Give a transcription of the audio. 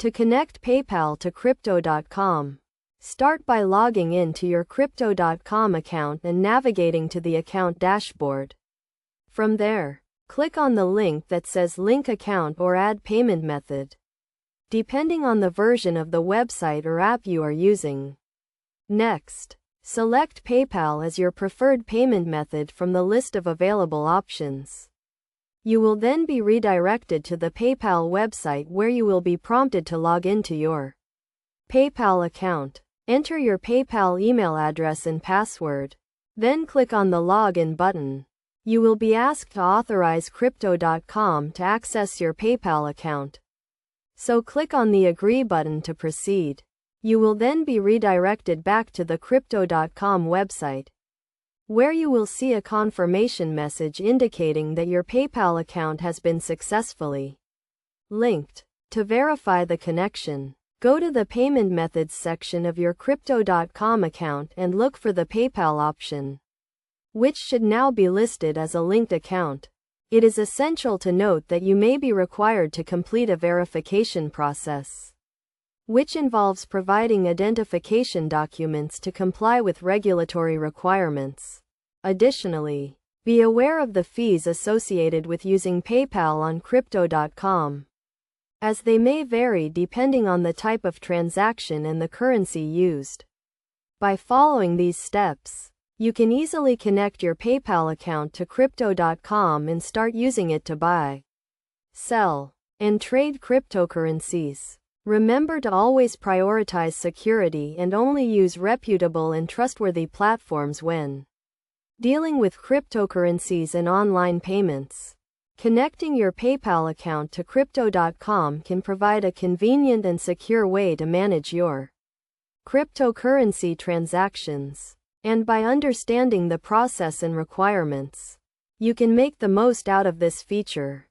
To connect PayPal to Crypto.com, start by logging in to your Crypto.com account and navigating to the account dashboard. From there, click on the link that says Link Account or Add Payment Method, depending on the version of the website or app you are using. Next, select PayPal as your preferred payment method from the list of available options. You will then be redirected to the PayPal website where you will be prompted to log into your PayPal account. Enter your PayPal email address and password. Then click on the Login button. You will be asked to authorize Crypto.com to access your PayPal account. So click on the Agree button to proceed. You will then be redirected back to the Crypto.com website, where you will see a confirmation message indicating that your PayPal account has been successfully linked. To verify the connection, go to the Payment Methods section of your Crypto.com account and look for the PayPal option, which should now be listed as a linked account. It is essential to note that you may be required to complete a verification process, which involves providing identification documents to comply with regulatory requirements. Additionally, be aware of the fees associated with using PayPal on Crypto.com, as they may vary depending on the type of transaction and the currency used. By following these steps, you can easily connect your PayPal account to Crypto.com and start using it to buy, sell, and trade cryptocurrencies. Remember to always prioritize security and only use reputable and trustworthy platforms when dealing with cryptocurrencies and online payments. Connecting your PayPal account to Crypto.com can provide a convenient and secure way to manage your cryptocurrency transactions. And by understanding the process and requirements, you can make the most out of this feature.